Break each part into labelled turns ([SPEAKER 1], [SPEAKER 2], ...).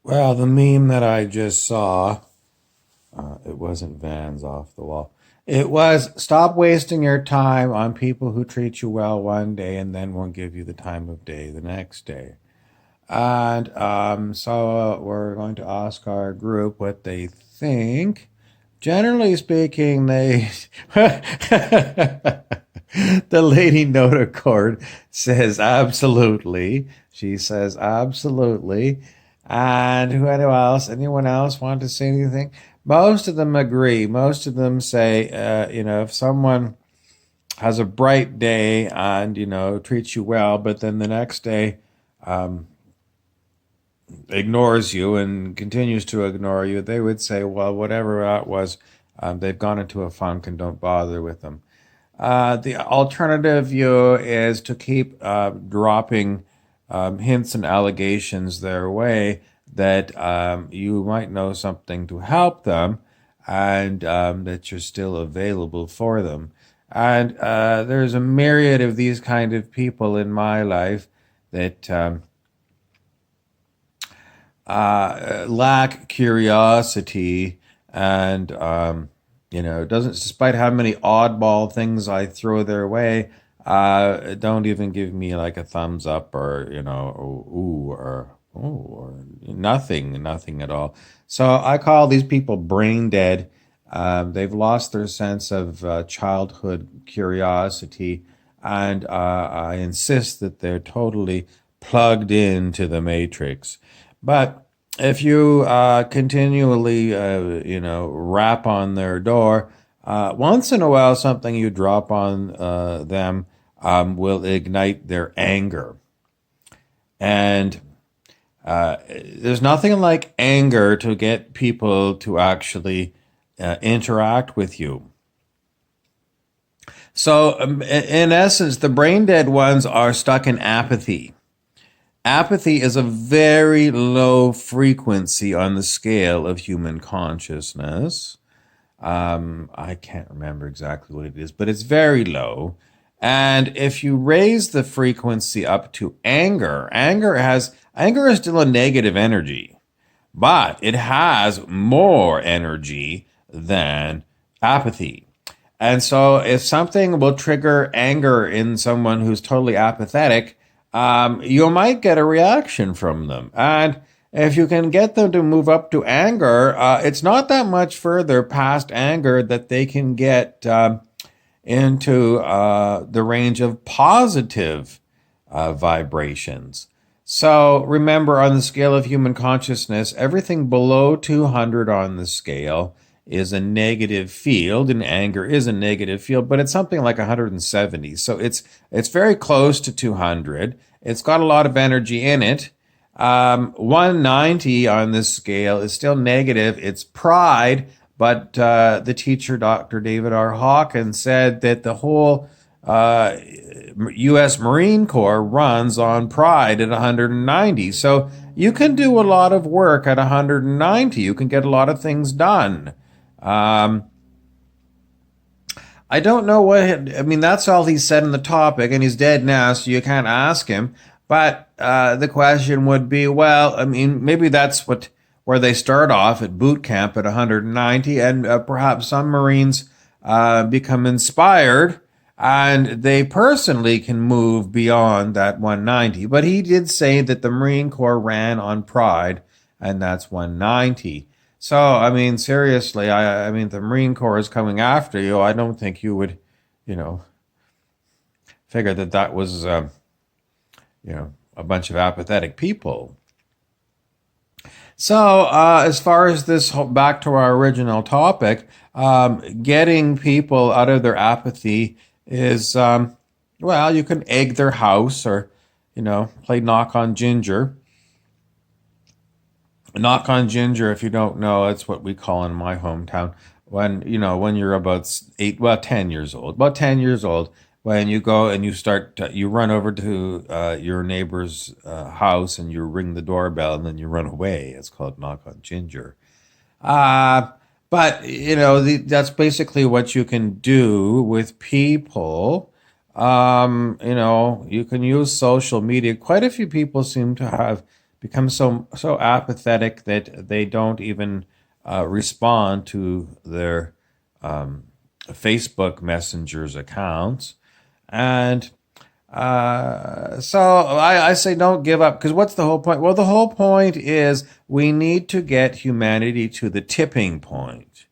[SPEAKER 1] Well, the meme that I just saw, it wasn't Vans off the wall. It was stop wasting your time on people who treat you well one day and then won't give you the time of day the next day. And so we're going to ask our group what they think. Generally speaking, they the lady notochord says absolutely. She says absolutely. And who else? Anyone else want to say anything? Most of them agree. Most of them say, if someone has a bright day and treats you well, but then the next day ignores you and continues to ignore you, they would say, well, whatever that was, they've gone into a funk and don't bother with them. The alternative view is to keep dropping hints and allegations their way that you might know something to help them and that you're still available for them. And there's a myriad of these kind of people in my life that lack curiosity and doesn't, despite how many oddball things I throw their way, don't even give me like a thumbs up or ooh or ooh or nothing at all. So I call these people brain dead. They've lost their sense of childhood curiosity, and I insist that they're totally plugged into the matrix. But if you continually, rap on their door, once in a while, something you drop on them will ignite their anger. And there's nothing like anger to get people to actually interact with you. So, in essence, the brain dead ones are stuck in apathy. Apathy is a very low frequency on the scale of human consciousness. I can't remember exactly what it is, but it's very low. And if you raise the frequency up to anger, anger is still a negative energy, but it has more energy than apathy. And so if something will trigger anger in someone who's totally apathetic, you might get a reaction from them. And if you can get them to move up to anger, it's not that much further past anger that they can get into the range of positive vibrations. So remember, on the scale of human consciousness, everything below 200 on the scale is a negative field, and anger is a negative field, but it's something like 170. So it's very close to 200. It's got a lot of energy in it. 190 on this scale is still negative. It's pride, but the teacher, Dr. David R. Hawkins, said that the whole U.S. Marine Corps runs on pride at 190. So you can do a lot of work at 190. You can get a lot of things done. I don't know I mean, that's all he said in the topic, and he's dead now, so you can't ask him. But the question would be, well, I mean, maybe that's where they start off at boot camp at 190, and perhaps some Marines become inspired and they personally can move beyond that 190. But he did say that the Marine Corps ran on pride, and that's 190. So, I mean, seriously, I mean, the Marine Corps is coming after you. I don't think you would, you know, figure that was, a bunch of apathetic people. So, as far as this, back to our original topic, getting people out of their apathy is, well, you can egg their house or, play knock on ginger. Knock on ginger, if you don't know, that's what we call in my hometown. When you're about 10 years old, when you go and you run over to your neighbor's house and you ring the doorbell and then you run away. It's called knock on ginger. Uh, but that's basically what you can do with people. You can use social media. Quite a few people seem to have become so apathetic that they don't even respond to their Facebook messengers accounts. And so I say don't give up, because what's the whole point? Well, the whole point is we need to get humanity to the tipping point.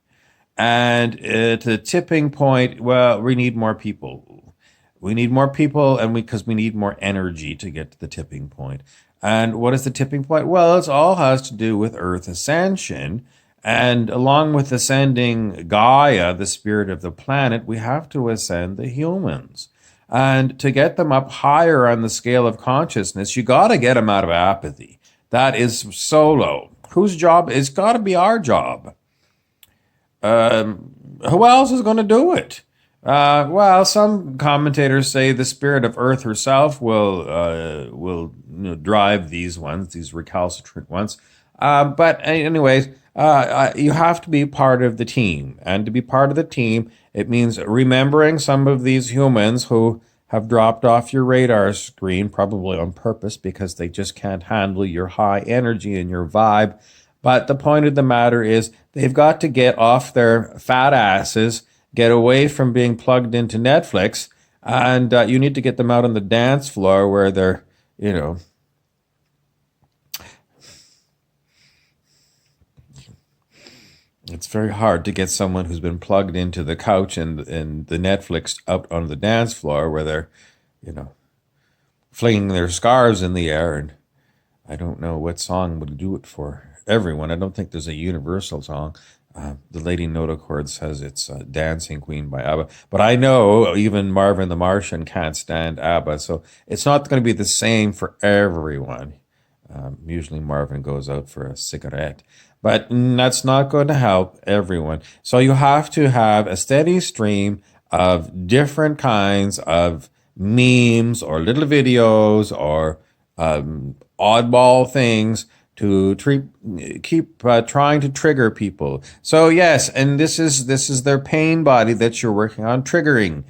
[SPEAKER 1] And at the tipping point, well, we need more people. We need more people, and because we need more energy to get to the tipping point. And what is the tipping point? Well, it all has to do with Earth ascension. And along with ascending Gaia, the spirit of the planet, we have to ascend the humans. And to get them up higher on the scale of consciousness, you got to get them out of apathy. That is solo. Whose job? It's got to be our job. Who else is going to do it? Well, some commentators say the spirit of Earth herself will drive these ones, these recalcitrant ones. But anyways, you have to be part of the team, and to be part of the team, it means remembering some of these humans who have dropped off your radar screen, probably on purpose, because they just can't handle your high energy and your vibe. But the point of the matter is they've got to get off their fat asses, get away from being plugged into Netflix, and you need to get them out on the dance floor where they're, it's very hard to get someone who's been plugged into the couch and the Netflix out on the dance floor where they're, flinging their scarves in the air. And I don't know what song would do it for everyone. I don't think there's a universal song. The Lady Notochord says it's Dancing Queen by ABBA. But I know even Marvin the Martian can't stand ABBA. So it's not going to be the same for everyone. Usually Marvin goes out for a cigarette. But that's not going to help everyone. So you have to have a steady stream of different kinds of memes or little videos or oddball things to keep trying to trigger people. So yes, and this is their pain body that you're working on triggering.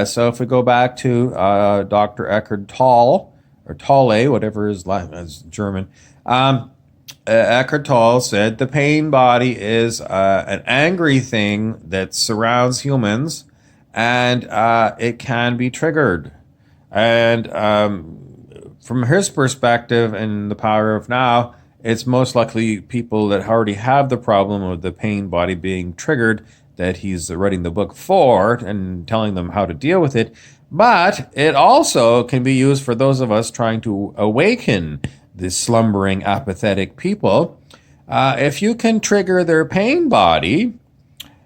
[SPEAKER 1] So if we go back to Dr. Eckhart Tolle, or Tolle, whatever his last is German, Eckhart Tolle said the pain body is an angry thing that surrounds humans, and it can be triggered. And from his perspective and the power of now, it's most likely people that already have the problem of the pain body being triggered that he's writing the book for and telling them how to deal with it. But it also can be used for those of us trying to awaken the slumbering, apathetic people. If you can trigger their pain body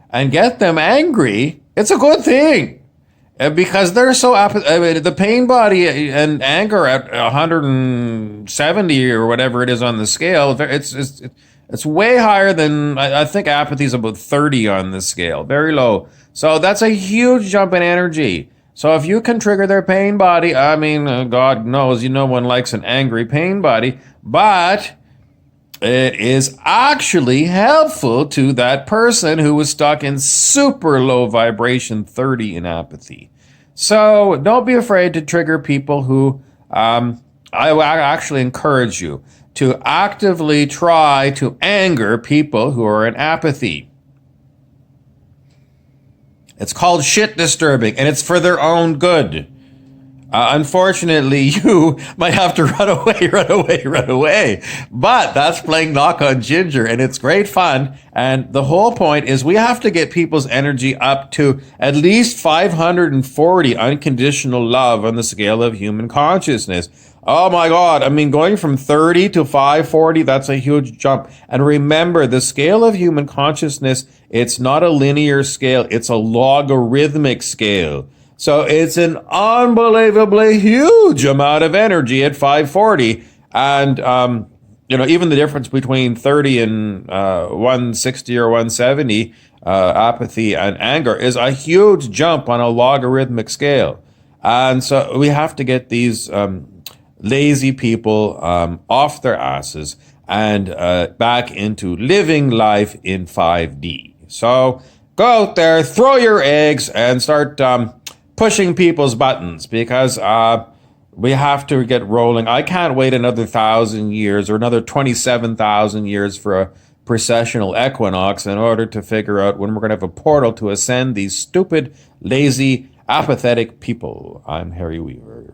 [SPEAKER 1] and get them angry, it's a good thing. Because they're so the pain body and anger at 170 or whatever it is on the scale, it's way higher than, I think apathy is about 30 on the scale, very low. So that's a huge jump in energy. So if you can trigger their pain body, I mean, God knows, no one likes an angry pain body, but it is actually helpful to that person who was stuck in super low vibration 30 in apathy. So don't be afraid to trigger people who, I actually encourage you to actively try to anger people who are in apathy. It's called shit disturbing, and it's for their own good. Unfortunately, you might have to run away. But that's playing Knock on Ginger, and it's great fun. And the whole point is we have to get people's energy up to at least 540 unconditional love on the scale of human consciousness. Oh my God. I mean, going from 30 to 540, that's a huge jump. And remember, the scale of human consciousness, it's not a linear scale. It's a logarithmic scale. So it's an unbelievably huge amount of energy at 540. And, even the difference between 30 and 160 or 170, apathy and anger, is a huge jump on a logarithmic scale. And so we have to get these lazy people off their asses and back into living life in 5D. So go out there, throw your eggs, and start pushing people's buttons, because We have to get rolling. I can't wait another 1,000 years or another 27,000 years for a precessional equinox in order to figure out when we're going to have a portal to ascend these stupid, lazy, apathetic people. I'm Harry Weaver.